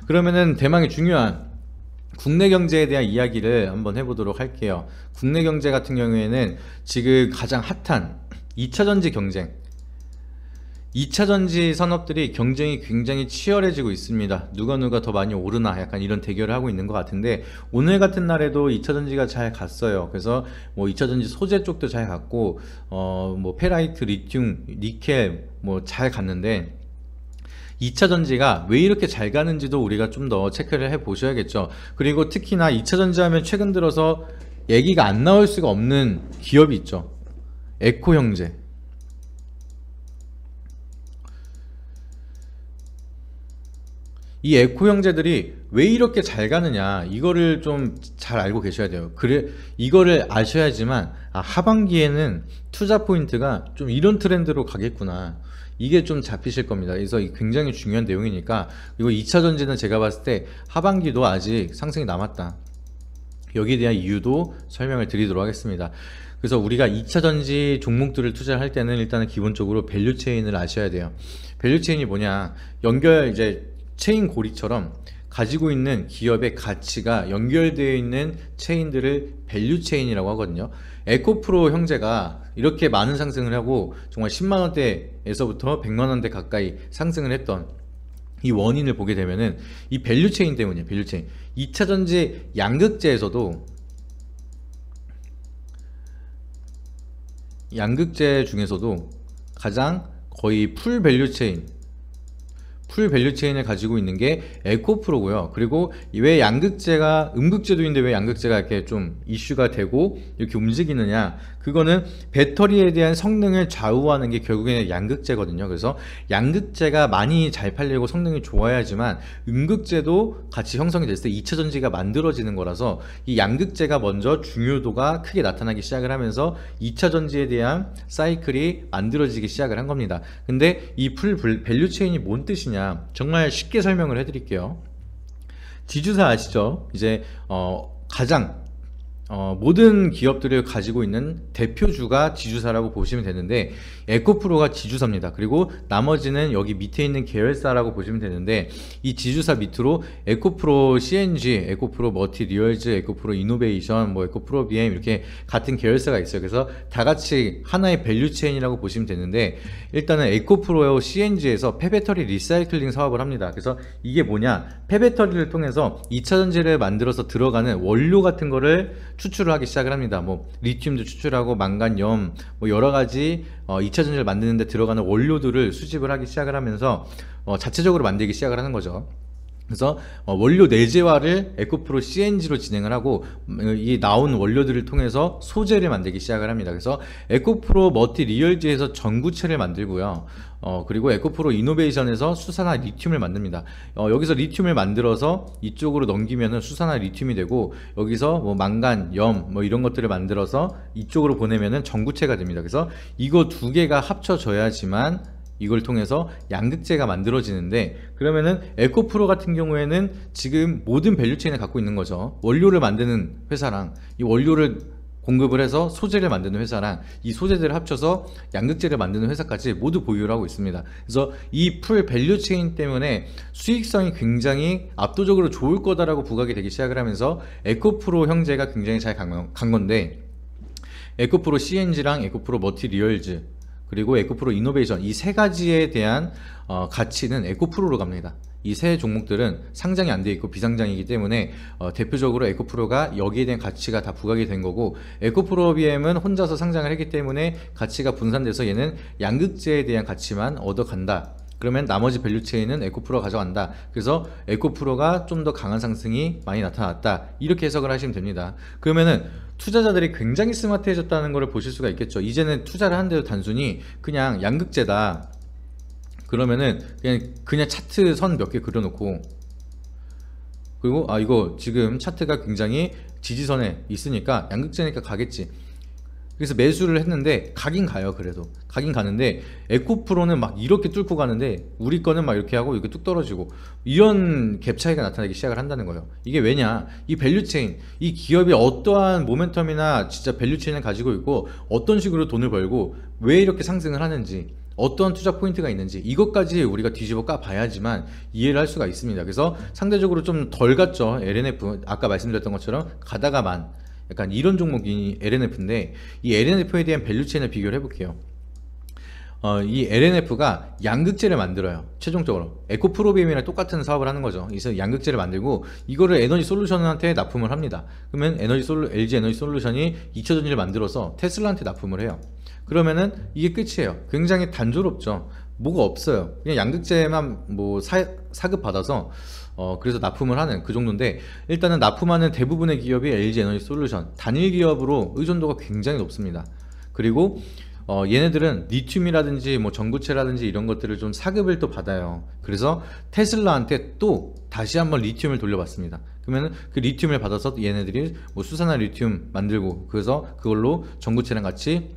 그러면은 대망의 중요한 국내 경제에 대한 이야기를 한번 해보도록 할게요. 국내 경제 같은 경우에는 지금 가장 핫한 2차전지 경쟁, 2차전지 산업들이 경쟁이 굉장히 치열해지고 있습니다. 누가 더 많이 오르나 약간 이런 대결을 하고 있는 것 같은데, 오늘 같은 날에도 2차전지가 잘 갔어요. 그래서 뭐 2차전지 소재 쪽도 잘 갔고 뭐 페라이트, 리튬, 니켈 뭐 잘 갔는데, 2차전지가 왜 이렇게 잘 가는지도 우리가 좀 더 체크를 해 보셔야겠죠. 그리고 특히나 2차전지 하면 최근 들어서 얘기가 안 나올 수가 없는 기업이 있죠. 에코형제. 이 에코 형제들이 왜 이렇게 잘 가느냐, 이거를 좀 잘 알고 계셔야 돼요. 그래, 이거를 아셔야지만 하반기에는 투자 포인트가 좀 이런 트렌드로 가겠구나, 이게 좀 잡히실 겁니다. 그래서 굉장히 중요한 내용이니까. 그리고 2차전지는 제가 봤을 때 하반기도 아직 상승이 남았다, 여기에 대한 이유도 설명을 드리도록 하겠습니다. 그래서 우리가 2차전지 종목들을 투자할 때는 일단은 기본적으로 밸류체인을 아셔야 돼요. 밸류체인이 뭐냐, 이제 체인 고리처럼 가지고 있는 기업의 가치가 연결되어 있는 체인들을 밸류체인이라고 하거든요. 에코프로 형제가 이렇게 많은 상승을 하고 정말 10만원대에서부터 100만원대 가까이 상승을 했던 이 원인을 보게 되면은 이 밸류체인 때문이에요. 밸류체인. 2차전지 양극재 중에서도 가장 거의 풀 밸류체인을 가지고 있는 게 에코프로고요. 그리고 왜 양극재가, 음극재도 있는데 왜 양극재가 이렇게 좀 이슈가 되고 이렇게 움직이느냐, 그거는 배터리에 대한 성능을 좌우하는 게 결국에는 양극재거든요. 그래서 양극재가 많이 잘 팔리고 성능이 좋아야지만 음극재도 같이 형성이 됐을 때 2차전지가 만들어지는 거라서, 이 양극재가 먼저 중요도가 크게 나타나기 시작을 하면서 2차전지에 대한 사이클이 만들어지기 시작을 한 겁니다. 근데 이 풀 밸류체인이 뭔 뜻이냐, 정말 쉽게 설명을 해드릴게요. 지주사 아시죠? 이제 가장 모든 기업들을 가지고 있는 대표주가 지주사라고 보시면 되는데, 에코프로가 지주사입니다. 그리고 나머지는 여기 밑에 있는 계열사라고 보시면 되는데, 이 지주사 밑으로 에코프로 CNG, 에코프로 머티리얼즈, 에코프로 이노베이션, 뭐 에코프로 BM 이렇게 같은 계열사가 있어요. 그래서 다 같이 하나의 밸류체인이라고 보시면 되는데, 일단은 에코프로 CNG에서 폐배터리 리사이클링 사업을 합니다. 그래서 이게 뭐냐, 폐배터리를 통해서 2차전지를 만들어서 들어가는 원료 같은 거를 추출을 하기 시작을 합니다. 뭐 리튬도 추출하고 망간염, 뭐 여러가지 2차전지를 만드는데 들어가는 원료들을 수집을 하기 시작을 하면서 자체적으로 만들기 시작을 하는 거죠. 그래서 원료 내재화를 에코프로 CNG로 진행을 하고, 이 나온 원료들을 통해서 소재를 만들기 시작을 합니다. 그래서 에코프로 머티리얼즈에서 전구체를 만들고요. 그리고 에코프로 이노베이션에서 수산화 리튬을 만듭니다. 여기서 리튬을 만들어서 이쪽으로 넘기면은 수산화 리튬이 되고, 여기서 뭐 망간, 염 뭐 이런 것들을 만들어서 이쪽으로 보내면은 전구체가 됩니다. 그래서 이거 두 개가 합쳐져야지만 이걸 통해서 양극재가 만들어지는데, 그러면은 에코프로 같은 경우에는 지금 모든 밸류체인을 갖고 있는 거죠. 원료를 만드는 회사랑 이 원료를 공급을 해서 소재를 만드는 회사랑 이 소재들을 합쳐서 양극재를 만드는 회사까지 모두 보유를 하고 있습니다. 그래서 이 풀 밸류체인 때문에 수익성이 굉장히 압도적으로 좋을 거다라고 부각이 되기 시작을 하면서 에코프로 형제가 굉장히 잘 간 건데, 에코프로 CNG랑 에코프로 머티리얼즈 그리고 에코프로 이노베이션, 이 세 가지에 대한 가치는 에코프로로 갑니다. 이 세 종목들은 상장이 안 돼 있고 비상장이기 때문에 대표적으로 에코프로가 여기에 대한 가치가 다 부각이 된 거고, 에코프로 BM은 혼자서 상장을 했기 때문에 가치가 분산돼서 얘는 양극재에 대한 가치만 얻어간다. 그러면 나머지 밸류체인은 에코프로가 가져간다. 그래서 에코프로가 좀 더 강한 상승이 많이 나타났다, 이렇게 해석을 하시면 됩니다. 그러면은 투자자들이 굉장히 스마트해졌다는 것을 보실 수가 있겠죠. 이제는 투자를 하는데도 단순히 그냥 양극재다 그러면은 그냥 차트 선 몇 개 그려놓고, 그리고 이거 지금 차트가 굉장히 지지선에 있으니까 양극재니까 가겠지, 그래서 매수를 했는데 가긴 가요. 그래도 가긴 가는데 에코프로는 막 이렇게 뚫고 가는데 우리 거는 막 이렇게 하고 이렇게 뚝 떨어지고, 이런 갭 차이가 나타나기 시작을 한다는 거예요. 이게 왜냐, 이 밸류체인, 이 기업이 어떠한 모멘텀이나 진짜 밸류체인을 가지고 있고 어떤 식으로 돈을 벌고 왜 이렇게 상승을 하는지, 어떤 투자 포인트가 있는지 이것까지 우리가 뒤집어 까 봐야지만 이해를 할 수가 있습니다. 그래서 상대적으로 좀 덜 갔죠. LNF 아까 말씀드렸던 것처럼 가다가만 약간 이런 종목이 LNF인데, 이 LNF에 대한 밸류 체인을 비교를 해볼게요. 이 LNF가 양극재를 만들어요. 최종적으로 에코프로비엠이랑 똑같은 사업을 하는 거죠. 그래서 양극재를 만들고 이거를 에너지 솔루션한테 납품을 합니다. 그러면 LG 에너지 솔루션이 2차전지를 만들어서 테슬라한테 납품을 해요. 그러면은 이게 끝이에요. 굉장히 단조롭죠. 뭐가 없어요. 그냥 양극재만 뭐 사급 받아서 그래서 납품을 하는 그 정도인데, 일단은 납품하는 대부분의 기업이 LG 에너지 솔루션 단일 기업으로 의존도가 굉장히 높습니다. 그리고 얘네들은 리튬이라든지 뭐 전구체라든지 이런 것들을 좀 사급을 또 받아요. 그래서 테슬라한테 또 다시 한번 리튬을 돌려받습니다. 그러면 그 리튬을 받아서 얘네들이 뭐 수산화 리튬 만들고, 그래서 그걸로 전구체랑 같이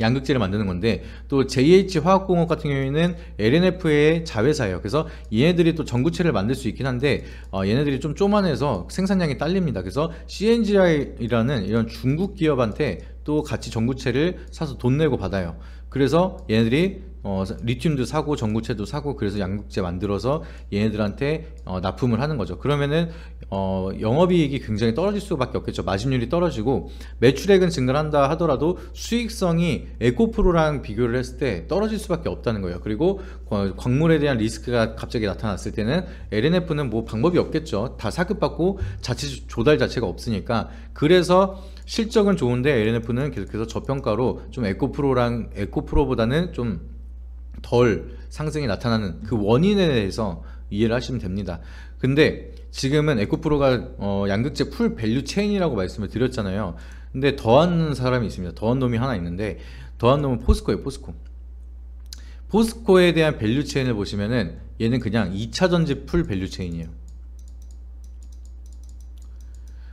양극재를 만드는 건데, 또 JH화학공업 같은 경우에는 LNF의 자회사예요. 그래서 얘네들이 또 전구체를 만들 수 있긴 한데 얘네들이 좀 쪼만해서 생산량이 딸립니다. 그래서 CNGI라는 이런 중국 기업한테 또 같이 전구체를 사서 돈 내고 받아요. 그래서 얘네들이 리튬도 사고 전구체도 사고, 그래서 양극재 만들어서 얘네들한테 납품을 하는 거죠. 그러면은 영업이익이 굉장히 떨어질 수밖에 없겠죠. 마진율이 떨어지고 매출액은 증가를 한다 하더라도 수익성이 에코프로랑 비교를 했을 때 떨어질 수밖에 없다는 거예요. 그리고 광물에 대한 리스크가 갑자기 나타났을 때는 LNF는 뭐 방법이 없겠죠. 다 사급받고 자체 조달 자체가 없으니까. 그래서 실적은 좋은데 LNF는 계속해서 저평가로 좀 에코프로보다는 좀 덜 상승이 나타나는 그 원인에 대해서 이해를 하시면 됩니다. 근데 지금은 에코프로가 양극재 풀 밸류 체인이라고 말씀을 드렸잖아요. 근데 더한 사람이 있습니다. 더한 놈이 하나 있는데, 더한 놈은 포스코예요. 포스코에 대한 밸류 체인을 보시면은 얘는 그냥 2차전지 풀 밸류 체인이에요.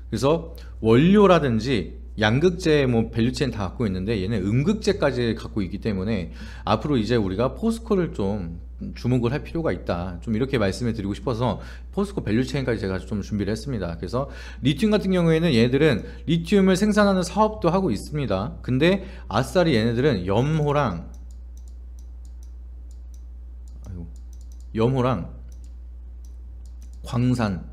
그래서 원료라든지 양극재 뭐 밸류체인 다 갖고 있는데 얘는 음극재까지 갖고 있기 때문에 앞으로 이제 우리가 포스코를 좀 주목을 할 필요가 있다, 좀 이렇게 말씀을 드리고 싶어서 포스코 밸류체인까지 제가 좀 준비를 했습니다. 그래서 리튬 같은 경우에는 얘네들은 리튬을 생산하는 사업도 하고 있습니다. 근데 아싸리 얘네들은 염호랑 광산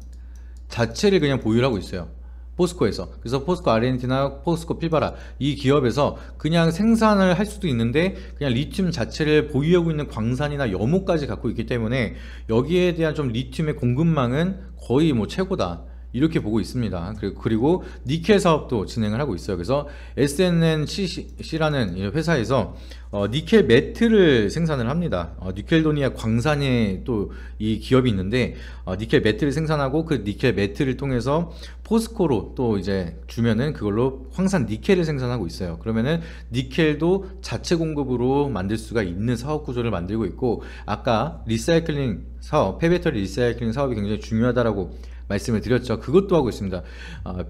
자체를 그냥 보유를 하고 있어요. 포스코에서. 그래서 포스코 아르헨티나, 포스코 필바라 이 기업에서 그냥 생산을 할 수도 있는데 그냥 리튬 자체를 보유하고 있는 광산이나 염호까지 갖고 있기 때문에 여기에 대한 좀 리튬의 공급망은 거의 뭐 최고다, 이렇게 보고 있습니다. 그리고 니켈 사업도 진행을 하고 있어요. 그래서 SNNCC라는 회사에서 니켈 매트를 생산을 합니다. 니켈도니아 광산에 또 이 기업이 있는데 니켈 매트를 생산하고 그 니켈 매트를 통해서 포스코로 또 이제 주면은 그걸로 황산 니켈을 생산하고 있어요. 그러면은 니켈도 자체 공급으로 만들 수가 있는 사업 구조를 만들고 있고, 아까 리사이클링 사업, 폐배터리 리사이클링 사업이 굉장히 중요하다라고 말씀을 드렸죠. 그것도 하고 있습니다.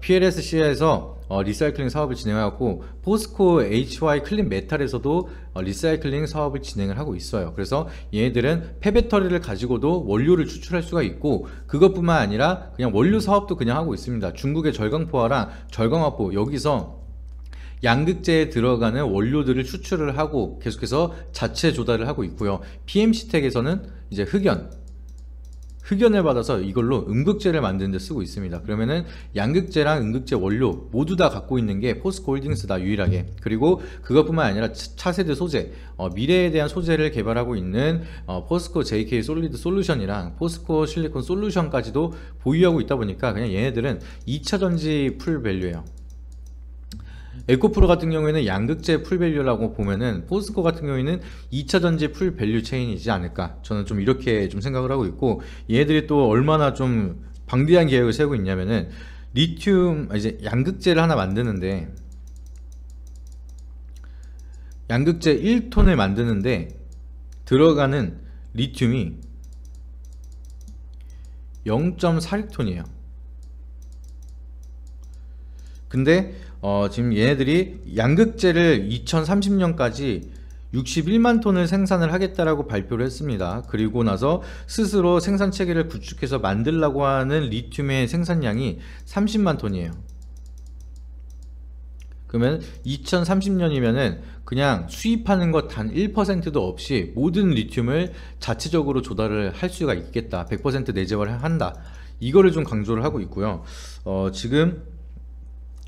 PLSC에서 리사이클링 사업을 진행하고 포스코 HY 클린 메탈에서도 리사이클링 사업을 진행을 하고 있어요. 그래서 얘네들은 폐배터리를 가지고도 원료를 추출할 수가 있고, 그것뿐만 아니라 그냥 원료 사업도 그냥 하고 있습니다. 중국의 절강포화랑 절강화포, 여기서 양극재에 들어가는 원료들을 추출을 하고 계속해서 자체 조달을 하고 있고요. PMC텍에서는 이제 흑연을 받아서 이걸로 음극재를 만드는 데 쓰고 있습니다. 그러면은 양극재랑 음극재 원료 모두 다 갖고 있는 게 포스코 홀딩스다, 유일하게. 그리고 그것뿐만 아니라 차세대 소재, 미래에 대한 소재를 개발하고 있는 포스코 JK 솔리드 솔루션이랑 포스코 실리콘 솔루션까지도 보유하고 있다 보니까 그냥 얘네들은 2차전지 풀밸류예요. 에코프로 같은 경우에는 양극재 풀밸류라고 보면은 포스코 같은 경우에는 2차전지 풀밸류 체인이지 않을까, 저는 좀 이렇게 좀 생각을 하고 있고, 얘네들이 또 얼마나 좀 방대한 계획을 세우고 있냐면은 리튬, 이제 양극재를 하나 만드는데 양극재 1톤을 만드는데 들어가는 리튬이 0.46톤이에요. 근데 지금 얘네들이 양극재를 2030년까지 61만 톤을 생산을 하겠다라고 발표를 했습니다. 그리고 나서 스스로 생산 체계를 구축해서 만들려고 하는 리튬의 생산량이 30만 톤이에요. 그러면 2030년이면은 그냥 수입하는 것 단 1%도 없이 모든 리튬을 자체적으로 조달을 할 수가 있겠다. 100% 내재화를 한다. 이거를 좀 강조를 하고 있고요. 지금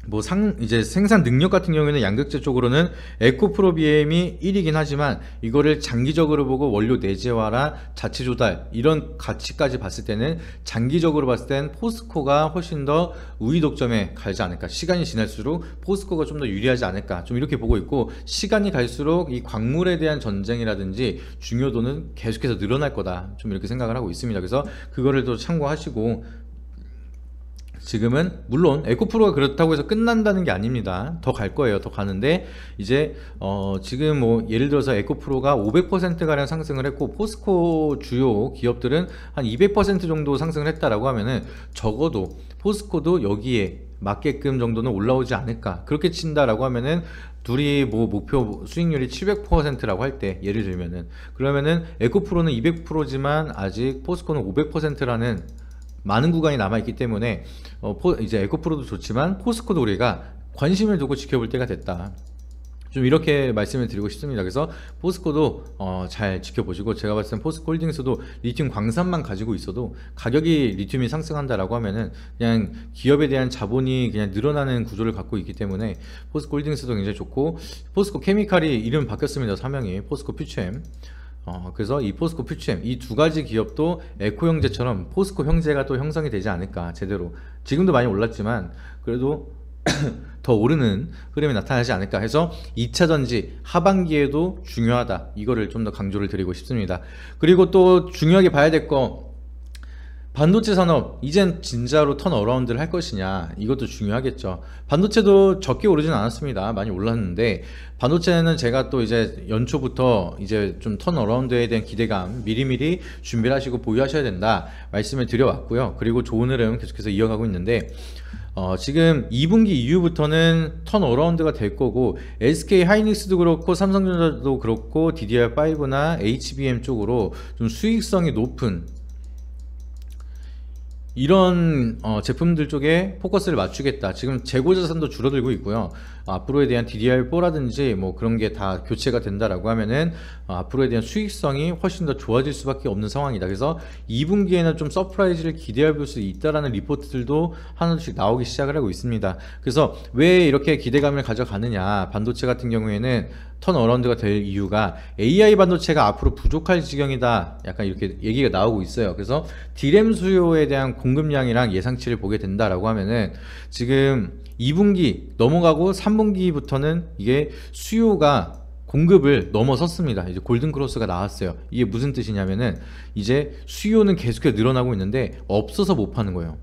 뭐 이제 생산 능력 같은 경우에는 양극재 쪽으로는 에코프로비엠이 1위긴 하지만 이거를 장기적으로 보고 원료 내재화라 자체 조달 이런 가치까지 봤을 때는 장기적으로 봤을 땐 포스코가 훨씬 더 우위 독점에 가지 않을까. 시간이 지날수록 포스코가 좀 더 유리하지 않을까, 좀 이렇게 보고 있고, 시간이 갈수록 이 광물에 대한 전쟁이라든지 중요도는 계속해서 늘어날 거다, 좀 이렇게 생각을 하고 있습니다. 그래서 그거를 또 참고하시고, 지금은 물론 에코프로가 그렇다고 해서 끝난다는 게 아닙니다. 더 갈 거예요. 더 가는데 이제 지금 뭐 예를 들어서 에코프로가 500% 가량 상승을 했고 포스코 주요 기업들은 한 200% 정도 상승을 했다라고 하면은 적어도 포스코도 여기에 맞게끔 정도는 올라오지 않을까, 그렇게 친다라고 하면은 둘이 뭐 목표 수익률이 700%라고 할 때 예를 들면은, 그러면은 에코프로는 200%지만 아직 포스코는 500%라는 많은 구간이 남아있기 때문에 이제 에코프로도 좋지만 포스코도 우리가 관심을 두고 지켜볼 때가 됐다, 좀 이렇게 말씀을 드리고 싶습니다. 그래서 포스코도 잘 지켜보시고, 제가 봤을 땐 포스코 홀딩스도 리튬 광산만 가지고 있어도 가격이 리튬이 상승한다라고 하면은 그냥 기업에 대한 자본이 그냥 늘어나는 구조를 갖고 있기 때문에 포스코 홀딩스도 굉장히 좋고, 포스코 케미칼이 이름 바뀌었습니다. 사명이 포스코 퓨처엠. 그래서 이 포스코 퓨처엠 이 두 가지 기업도 에코 형제처럼 포스코 형제가 또 형성이 되지 않을까. 제대로 지금도 많이 올랐지만 그래도 더 오르는 흐름이 나타나지 않을까 해서 2차전지 하반기에도 중요하다, 이거를 좀 더 강조를 드리고 싶습니다. 그리고 또 중요하게 봐야 될 거, 반도체 산업 이젠 진짜로 턴어라운드를 할 것이냐, 이것도 중요하겠죠. 반도체도 적게 오르진 않았습니다. 많이 올랐는데, 반도체는 제가 또 이제 연초부터 이제 좀 턴어라운드에 대한 기대감 미리미리 준비를 하시고 보유하셔야 된다 말씀을 드려왔고요. 그리고 좋은 흐름 계속해서 이어가고 있는데, 지금 2분기 이후부터는 턴어라운드가 될 거고, SK 하이닉스도 그렇고 삼성전자도 그렇고 DDR5나 HBM 쪽으로 좀 수익성이 높은 이런 제품들 쪽에 포커스를 맞추겠다. 지금 재고 자산도 줄어들고 있고요. 앞으로에 대한 DDR4라든지 뭐 그런 게 다 교체가 된다라고 하면은 앞으로에 대한 수익성이 훨씬 더 좋아질 수밖에 없는 상황이다. 그래서 2분기에는 좀 서프라이즈를 기대해 볼 수 있다라는 리포트들도 하나씩 나오기 시작을 하고 있습니다. 그래서 왜 이렇게 기대감을 가져가느냐, 반도체 같은 경우에는 턴어라운드가 될 이유가 AI 반도체가 앞으로 부족할 지경이다, 약간 이렇게 얘기가 나오고 있어요. 그래서 D램 수요에 대한 공급량이랑 예상치를 보게 된다라고 하면은 지금 2분기 넘어가고 3분기부터는 이게 수요가 공급을 넘어섰습니다. 이제 골든크로스가 나왔어요. 이게 무슨 뜻이냐면은 이제 수요는 계속해서 늘어나고 있는데 없어서 못 파는 거예요.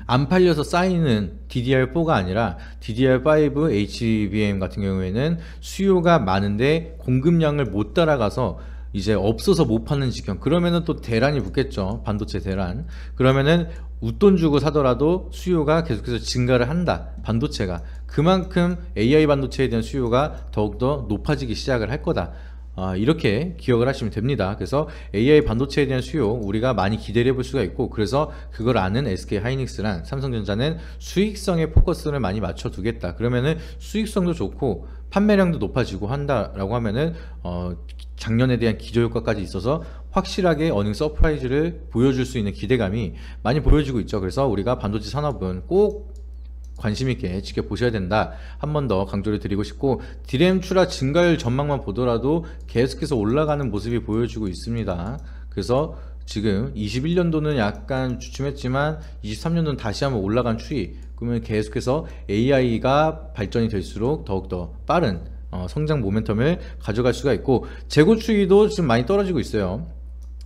안 팔려서 쌓이는 DDR4가 아니라 DDR5, HBM 같은 경우에는 수요가 많은데 공급량을 못 따라가서 이제 없어서 못 파는 지경. 그러면은 또 대란이 붙겠죠. 반도체 대란. 그러면은 웃돈 주고 사더라도 수요가 계속해서 증가를 한다, 반도체가. 그만큼 AI 반도체에 대한 수요가 더욱더 높아지기 시작을 할 거다, 이렇게 기억을 하시면 됩니다. 그래서 AI 반도체에 대한 수요 우리가 많이 기대를 해볼 수가 있고, 그래서 그걸 아는 SK 하이닉스랑 삼성전자는 수익성에 포커스를 많이 맞춰 두겠다. 그러면은 수익성도 좋고 판매량도 높아지고 한다라고 하면은 작년에 대한 기저효과까지 있어서 확실하게 어닝 서프라이즈를 보여줄 수 있는 기대감이 많이 보여지고 있죠. 그래서 우리가 반도체 산업은 꼭 관심있게 지켜보셔야 된다, 한 번 더 강조를 드리고 싶고, D램 출하 증가율 전망만 보더라도 계속해서 올라가는 모습이 보여지고 있습니다. 그래서 지금 21년도는 약간 주춤했지만 23년도는 다시 한번 올라간 추이, 그러면 계속해서 AI가 발전이 될수록 더욱더 빠른 성장 모멘텀을 가져갈 수가 있고, 재고 추이도 지금 많이 떨어지고 있어요.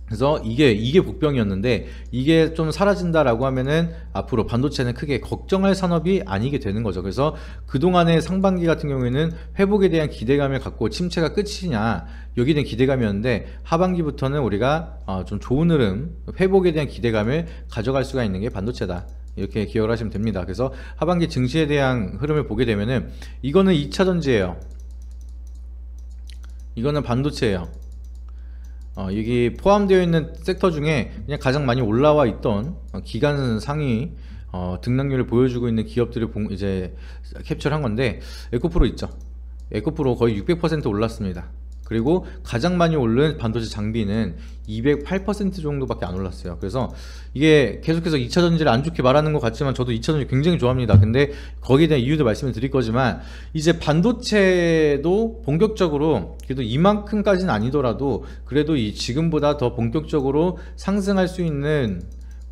그래서 이게 복병이었는데 이게 좀 사라진다라고 하면은 앞으로 반도체는 크게 걱정할 산업이 아니게 되는 거죠. 그래서 그동안의 상반기 같은 경우에는 회복에 대한 기대감을 갖고 침체가 끝이냐, 여기에 대한 기대감이었는데 하반기부터는 우리가 좀 좋은 흐름, 회복에 대한 기대감을 가져갈 수가 있는 게 반도체다, 이렇게 기억을 하시면 됩니다. 그래서 하반기 증시에 대한 흐름을 보게 되면은 이거는 2차전지예요. 이거는 반도체예요. 여기 포함되어 있는 섹터 중에 그냥 가장 많이 올라와 있던 기간 상위 등락률을 보여주고 있는 기업들을 이제 캡처를 한 건데, 에코프로 있죠. 에코프로 거의 600% 올랐습니다. 그리고 가장 많이 오른 반도체 장비는 208% 정도밖에 안 올랐어요. 그래서 이게 계속해서 2차전지를 안 좋게 말하는 것 같지만 저도 2차전지 굉장히 좋아합니다. 근데 거기에 대한 이유도 말씀을 드릴 거지만, 이제 반도체도 본격적으로 그래도 이만큼까지는 아니더라도 그래도 이 지금보다 더 본격적으로 상승할 수 있는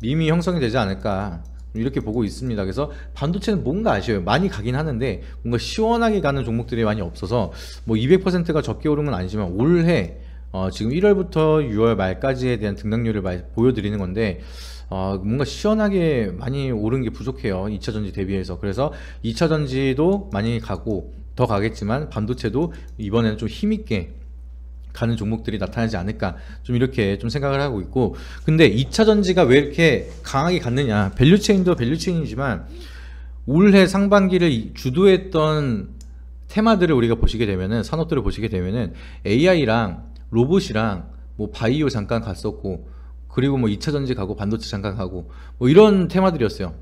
밈이 형성이 되지 않을까, 이렇게 보고 있습니다. 그래서 반도체는 뭔가 아쉬워요. 많이 가긴 하는데 뭔가 시원하게 가는 종목들이 많이 없어서, 뭐 200%가 적게 오른 건 아니지만 올해 지금 1월부터 6월 말까지에 대한 등락률을 보여드리는 건데, 뭔가 시원하게 많이 오른 게 부족해요, 2차전지 대비해서. 그래서 2차전지도 많이 가고 더 가겠지만 반도체도 이번에는 좀 힘있게 가는 종목들이 나타나지 않을까, 좀 이렇게 좀 생각을 하고 있고. 근데 2차전지가 왜 이렇게 강하게 갔느냐, 밸류체인도 밸류체인이지만 올해 상반기를 주도했던 테마들을 우리가 보시게 되면은, 산업들을 보시게 되면은 AI랑 로봇이랑 뭐 바이오 잠깐 갔었고, 그리고 뭐 2차전지 가고 반도체 잠깐 가고 뭐 이런 테마들이었어요.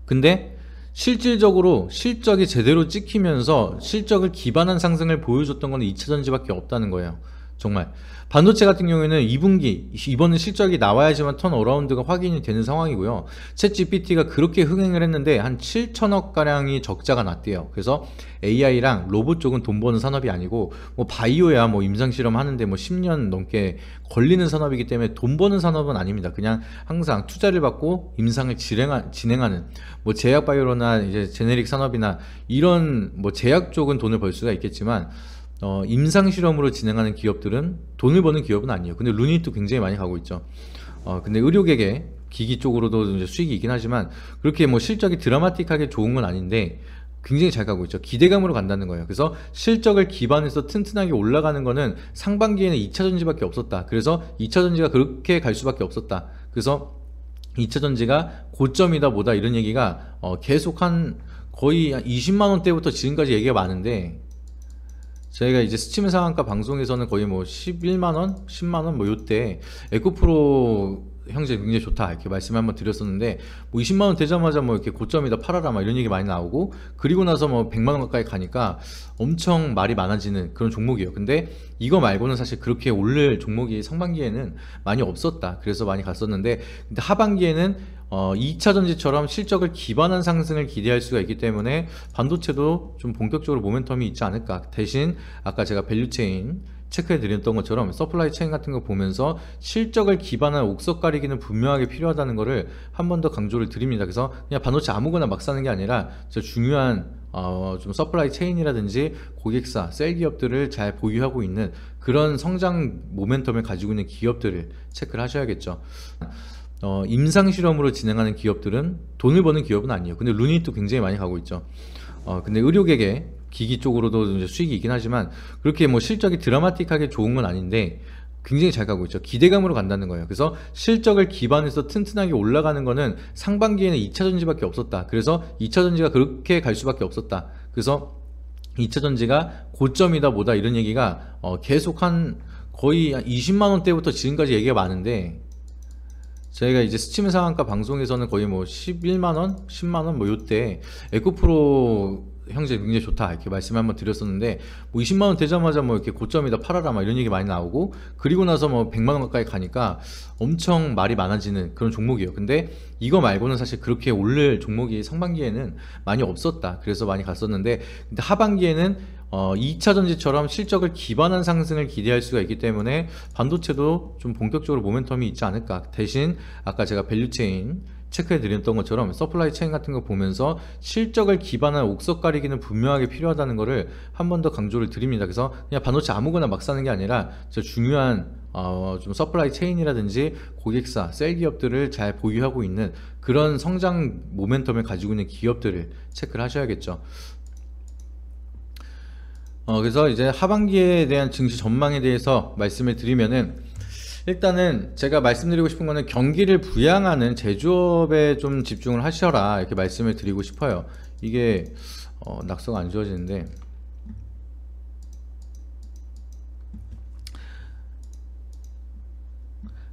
근데 실질적으로 실적이 제대로 찍히면서 실적을 기반한 상승을 보여줬던 건 2차전지밖에 없다는 거예요. 정말 반도체 같은 경우에는 2분기 이번에 실적이 나와야지만 턴어라운드가 확인이 되는 상황이고요. 챗GPT가 그렇게 흥행을 했는데 한 7천억 가량이 적자가 났대요. 그래서 AI랑 로봇 쪽은 돈 버는 산업이 아니고, 뭐 바이오야 뭐 임상실험 하는데 뭐 10년 넘게 걸리는 산업이기 때문에 돈 버는 산업은 아닙니다. 그냥 항상 투자를 받고 임상을 진행하는 뭐 제약 바이오나 이제 제네릭 산업이나 이런 뭐 제약 쪽은 돈을 벌 수가 있겠지만, 임상 실험으로 진행하는 기업들은 돈을 버는 기업은 아니에요. 근데 루닛도 굉장히 많이 가고 있죠. 근데 의료계계 기기 쪽으로도 이제 수익이 있긴 하지만 그렇게 뭐 실적이 드라마틱하게 좋은 건 아닌데 굉장히 잘 가고 있죠. 기대감으로 간다는 거예요. 그래서 실적을 기반해서 튼튼하게 올라가는 거는 상반기에는 2차전지밖에 없었다. 그래서 2차전지가 그렇게 갈 수밖에 없었다. 그래서 2차전지가 고점이다 뭐다 이런 얘기가 계속 한 거의 20만원대부터 지금까지 얘기가 많은데, 저희가 이제 스치면 상한가 방송에서는 거의 뭐 11만원, 10만원 뭐 요때 에코프로 형제 굉장히 좋다 이렇게 말씀을 한번 드렸었는데, 뭐 20만원 되자마자 뭐 이렇게 고점이다 팔아라 막 이런 얘기 많이 나오고, 그리고 나서 뭐 100만원 가까이 가니까 엄청 말이 많아지는 그런 종목이에요. 근데 이거 말고는 사실 그렇게 오를 종목이 상반기에는 많이 없었다. 그래서 많이 갔었는데, 근데 하반기에는 2차전지처럼 실적을 기반한 상승을 기대할 수가 있기 때문에 반도체도 좀 본격적으로 모멘텀이 있지 않을까. 대신 아까 제가 밸류체인 체크해 드렸던 것처럼 서플라이 체인 같은 거 보면서 실적을 기반한 옥석 가리기는 분명하게 필요하다는 거를 한 번 더 강조를 드립니다. 그래서 그냥 반도체 아무거나 막 사는 게 아니라 진짜 중요한 좀 서플라이 체인이라든지 고객사, 셀 기업들을 잘 보유하고 있는 그런 성장 모멘텀을 가지고 있는 기업들을 체크를 하셔야겠죠. 임상 실험으로 진행하는 기업들은 돈을 버는 기업은 아니에요. 근데 루닛도 굉장히 많이 가고 있죠. 근데 의료계계 기기 쪽으로도 이제 수익이 있긴 하지만 그렇게 뭐 실적이 드라마틱하게 좋은 건 아닌데 굉장히 잘 가고 있죠. 기대감으로 간다는 거예요. 그래서 실적을 기반해서 튼튼하게 올라가는 거는 상반기에는 2차전지밖에 없었다. 그래서 2차전지가 그렇게 갈 수밖에 없었다. 그래서 2차전지가 고점이다 뭐다 이런 얘기가 계속 한 거의 20만원대부터 지금까지 얘기가 많은데, 저희가 이제 스치면 상한가 방송에서는 거의 뭐 11만원, 10만원 뭐 요때 에코프로 형제 굉장히 좋다 이렇게 말씀을 한번 드렸었는데, 뭐 20만원 되자마자 뭐 이렇게 고점이다 팔아라 막 이런 얘기 많이 나오고, 그리고 나서 뭐 100만원 가까이 가니까 엄청 말이 많아지는 그런 종목이에요. 근데 이거 말고는 사실 그렇게 오를 종목이 상반기에는 많이 없었다. 그래서 많이 갔었는데, 근데 하반기에는 2차전지처럼 실적을 기반한 상승을 기대할 수가 있기 때문에 반도체도 좀 본격적으로 모멘텀이 있지 않을까. 대신 아까 제가 밸류체인 체크해 드렸던 것처럼 서플라이 체인 같은 거 보면서 실적을 기반한 옥석 가리기는 분명하게 필요하다는 거를 한 번 더 강조를 드립니다. 그래서 그냥 반도체 아무거나 막 사는 게 아니라 진짜 중요한 좀 서플라이 체인이라든지 고객사, 셀 기업들을 잘 보유하고 있는 그런 성장 모멘텀을 가지고 있는 기업들을 체크를 하셔야겠죠. 그래서 이제 하반기에 대한 증시 전망에 대해서 말씀을 드리면은, 일단은 제가 말씀드리고 싶은 거는 경기를 부양하는 제조업에 좀 집중을 하셔라 이렇게 말씀을 드리고 싶어요. 이게 낙서가 안 지워지는데,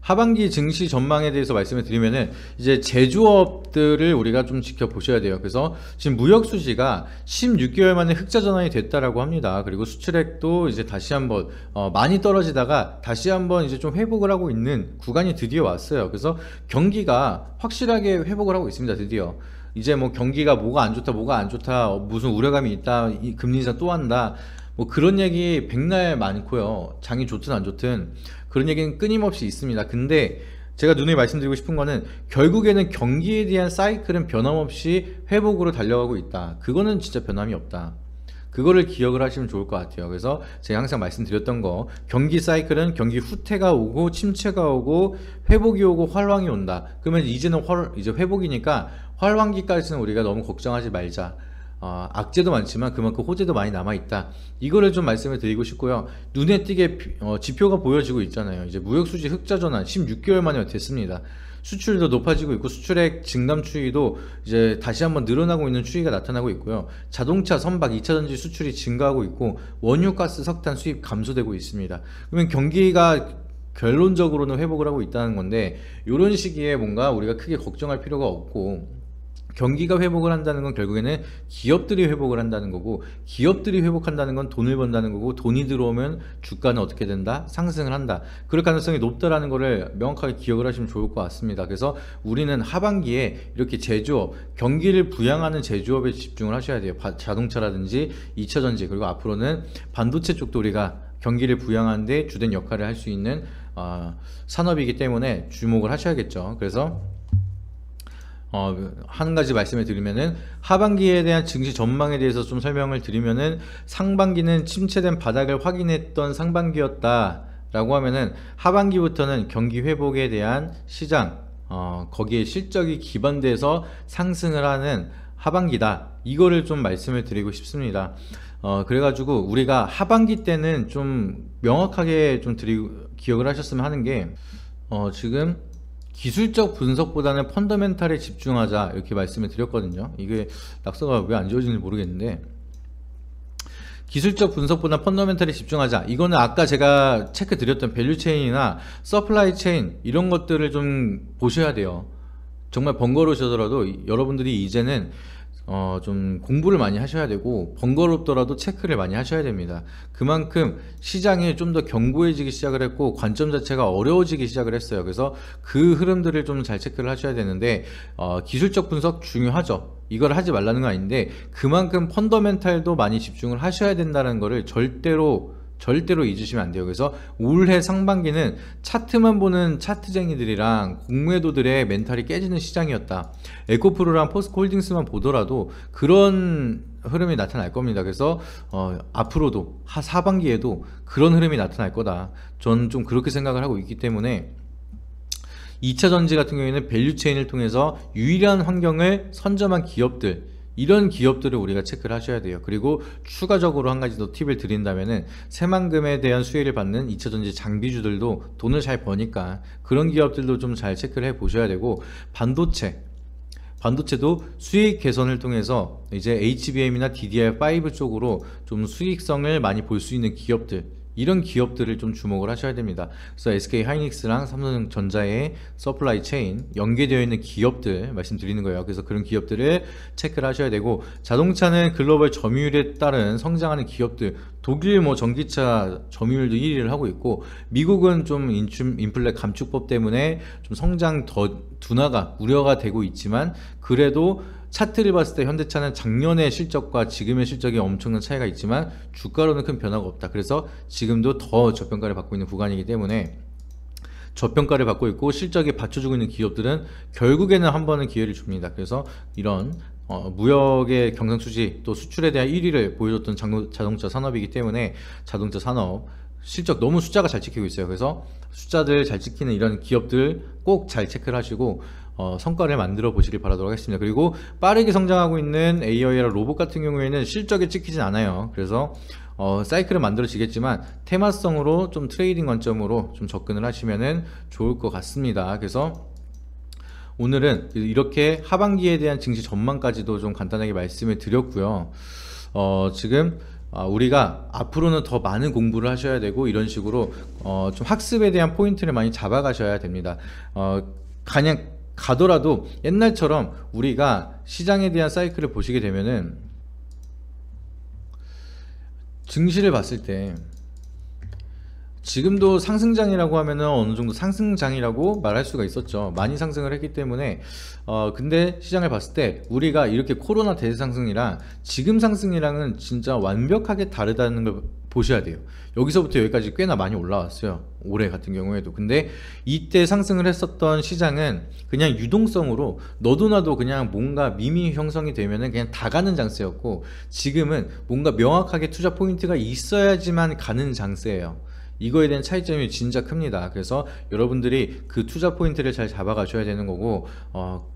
하반기 증시 전망에 대해서 말씀을 드리면은 이제 제조업들을 우리가 좀 지켜보셔야 돼요. 그래서 지금 무역 수지가 16개월 만에 흑자 전환이 됐다라고 합니다. 그리고 수출액도 이제 다시 한번 많이 떨어지다가 다시 한번 이제 좀 회복을 하고 있는 구간이 드디어 왔어요. 그래서 경기가 확실하게 회복을 하고 있습니다. 드디어. 이제 뭐 경기가 뭐가 안 좋다, 뭐가 안 좋다, 무슨 우려감이 있다, 이 금리 인상 또 한다, 뭐 그런 얘기 백날 많고요. 장이 좋든 안 좋든 그런 얘기는 끊임없이 있습니다. 근데 제가 누누이 말씀드리고 싶은 거는 결국에는 경기에 대한 사이클은 변함없이 회복으로 달려가고 있다. 그거는 진짜 변함이 없다. 그거를 기억을 하시면 좋을 것 같아요. 그래서 제가 항상 말씀드렸던 거, 경기 사이클은 경기 후퇴가 오고 침체가 오고 회복이 오고 활황이 온다. 그러면 이제는 이제 회복이니까 활황기까지는 우리가 너무 걱정하지 말자. 악재도 많지만 그만큼 호재도 많이 남아있다. 이거를 좀 말씀을 드리고 싶고요. 눈에 띄게 지표가 보여지고 있잖아요. 이제 무역수지 흑자 전환 16개월 만에 됐습니다. 수출도 높아지고 있고 수출액 증감 추이도 이제 다시 한번 늘어나고 있는 추이가 나타나고 있고요. 자동차, 선박, 2차전지 수출이 증가하고 있고 원유, 가스, 석탄 수입 감소되고 있습니다. 그러면 경기가 결론적으로는 회복을 하고 있다는 건데, 이런 시기에 뭔가 우리가 크게 걱정할 필요가 없고, 경기가 회복을 한다는 건 결국에는 기업들이 회복을 한다는 거고, 기업들이 회복한다는 건 돈을 번다는 거고, 돈이 들어오면 주가는 어떻게 된다? 상승을 한다. 그럴 가능성이 높다라는 거를 명확하게 기억을 하시면 좋을 것 같습니다. 그래서 우리는 하반기에 이렇게 제조업, 경기를 부양하는 제조업에 집중을 하셔야 돼요. 자동차라든지 2차전지, 그리고 앞으로는 반도체 쪽도 우리가 경기를 부양하는 데 주된 역할을 할 수 있는 산업이기 때문에 주목을 하셔야겠죠. 그래서 한 가지 말씀을 드리면은, 하반기에 대한 증시 전망에 대해서 좀 설명을 드리면은, 상반기는 침체된 바닥을 확인했던 상반기였다 라고 하면은, 하반기부터는 경기 회복에 대한 시장, 거기에 실적이 기반돼서 상승을 하는 하반기다, 이거를 좀 말씀을 드리고 싶습니다. 그래가지고 우리가 하반기 때는 좀 명확하게 좀 기억을 하셨으면 하는 게, 지금 기술적 분석보다는 펀더멘탈에 집중하자, 이렇게 말씀을 드렸거든요. 이게 낙서가 왜 안 지워지는지 모르겠는데, 기술적 분석보다 펀더멘탈에 집중하자, 이거는 아까 제가 체크 드렸던 밸류체인이나 서플라이 체인, 이런 것들을 좀 보셔야 돼요. 정말 번거로우시더라도 여러분들이 이제는 좀 공부를 많이 하셔야 되고, 번거롭더라도 체크를 많이 하셔야 됩니다. 그만큼 시장이 좀 더 견고해지기 시작을 했고, 관점 자체가 어려워지기 시작을 했어요. 그래서 그 흐름들을 좀 잘 체크를 하셔야 되는데, 기술적 분석 중요하죠. 이걸 하지 말라는 건 아닌데, 그만큼 펀더멘탈도 많이 집중을 하셔야 된다는 거를 절대로 잊으시면 안 돼요. 그래서 올해 상반기는 차트만 보는 차트쟁이들이랑 공매도들의 멘탈이 깨지는 시장이었다. 에코프로랑 포스코홀딩스만 보더라도 그런 흐름이 나타날 겁니다. 그래서 앞으로도 하반기에도 그런 흐름이 나타날 거다. 저는 좀 그렇게 생각을 하고 있기 때문에, 2차전지 같은 경우에는 밸류체인을 통해서 유일한 환경을 선점한 기업들, 이런 기업들을 우리가 체크를 하셔야 돼요. 그리고 추가적으로 한 가지 더 팁을 드린다면은, 새만금에 대한 수혜를 받는 2차전지 장비주들도 돈을 잘 버니까 그런 기업들도 좀 잘 체크를 해 보셔야 되고, 반도체도 수익 개선을 통해서 이제 HBM이나 DDR5 쪽으로 좀 수익성을 많이 볼 수 있는 기업들, 이런 기업들을 좀 주목을 하셔야 됩니다. 그래서 SK하이닉스랑 삼성전자의 서플라이 체인 연계되어 있는 기업들 말씀드리는 거예요. 그래서 그런 기업들을 체크를 하셔야 되고, 자동차는 글로벌 점유율에 따른 성장하는 기업들, 독일 뭐 전기차 점유율도 1위를 하고 있고, 미국은 좀 인플레 감축법 때문에 좀 성장 둔화가 우려가 되고 있지만, 그래도 차트를 봤을 때 현대차는 작년의 실적과 지금의 실적이 엄청난 차이가 있지만 주가로는 큰 변화가 없다. 그래서 지금도 더 저평가를 받고 있는 구간이기 때문에, 저평가를 받고 있고 실적이 받쳐주고 있는 기업들은 결국에는 한 번은 기회를 줍니다. 그래서 이런 무역의 경상수지, 또 수출에 대한 1위를 보여줬던 자동차 산업이기 때문에, 자동차 산업 실적 너무 숫자가 잘 찍히고 있어요. 그래서 숫자들 잘 찍히는 이런 기업들 꼭 잘 체크를 하시고 성과를 만들어 보시길 바라도록 하겠습니다. 그리고 빠르게 성장하고 있는 AI랑 로봇 같은 경우에는 실적에 찍히진 않아요. 그래서 사이클은 만들어지겠지만 테마성으로 좀 트레이딩 관점으로 좀 접근을 하시면 좋을 것 같습니다. 그래서 오늘은 이렇게 하반기에 대한 증시 전망까지도 좀 간단하게 말씀을 드렸고요. 지금 우리가 앞으로는 더 많은 공부를 하셔야 되고 이런 식으로 좀 학습에 대한 포인트를 많이 잡아가셔야 됩니다. 그냥 가더라도 옛날처럼 우리가 시장에 대한 사이클을 보시게 되면은 증시를 봤을 때 지금도 상승장이라고 하면은 어느 정도 상승장이라고 말할 수가 있었죠. 많이 상승을 했기 때문에 근데 시장을 봤을 때 우리가 이렇게 코로나 대상승이랑 지금 상승이랑은 진짜 완벽하게 다르다는 걸 보셔야 돼요. 여기서부터 여기까지 꽤나 많이 올라왔어요. 올해 같은 경우에도. 근데 이때 상승을 했었던 시장은 그냥 유동성으로 너도 나도 그냥 뭔가 미미 형성이 되면은 그냥 다 가는 장세였고, 지금은 뭔가 명확하게 투자 포인트가 있어야지만 가는 장세예요. 이거에 대한 차이점이 진짜 큽니다. 그래서 여러분들이 그 투자 포인트를 잘 잡아가셔야 되는 거고,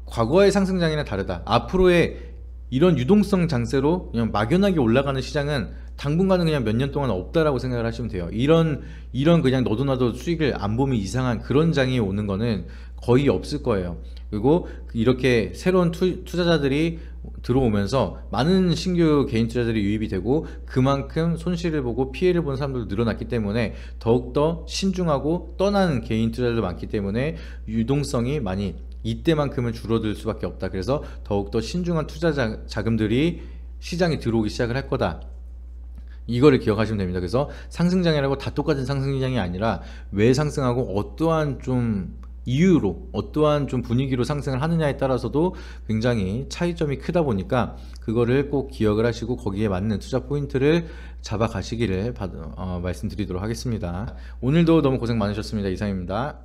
과거의 상승장이랑 다르다. 앞으로의 이런 유동성 장세로 그냥 막연하게 올라가는 시장은 당분간은 그냥 몇 년 동안 없다라고 생각을 하시면 돼요. 이런 그냥 너도 나도 수익을 안 보면 이상한 그런 장이 오는 거는 거의 없을 거예요. 그리고 이렇게 새로운 투자자들이 들어오면서 많은 신규 개인 투자자들이 유입이 되고 그만큼 손실을 보고 피해를 보는 사람들도 늘어났기 때문에 더욱더 신중하고 떠나는 개인 투자자도 많기 때문에 유동성이 많이 이때만큼은 줄어들 수밖에 없다. 그래서 더욱더 신중한 투자 자금들이 시장에 들어오기 시작을 할 거다. 이거를 기억하시면 됩니다. 그래서 상승장이라고 다 똑같은 상승장이 아니라 왜 상승하고 어떠한 좀 이유로 어떠한 좀 분위기로 상승을 하느냐에 따라서도 굉장히 차이점이 크다 보니까 그거를 꼭 기억을 하시고 거기에 맞는 투자 포인트를 잡아 가시기를 말씀드리도록 하겠습니다. 오늘도 너무 고생 많으셨습니다. 이상입니다.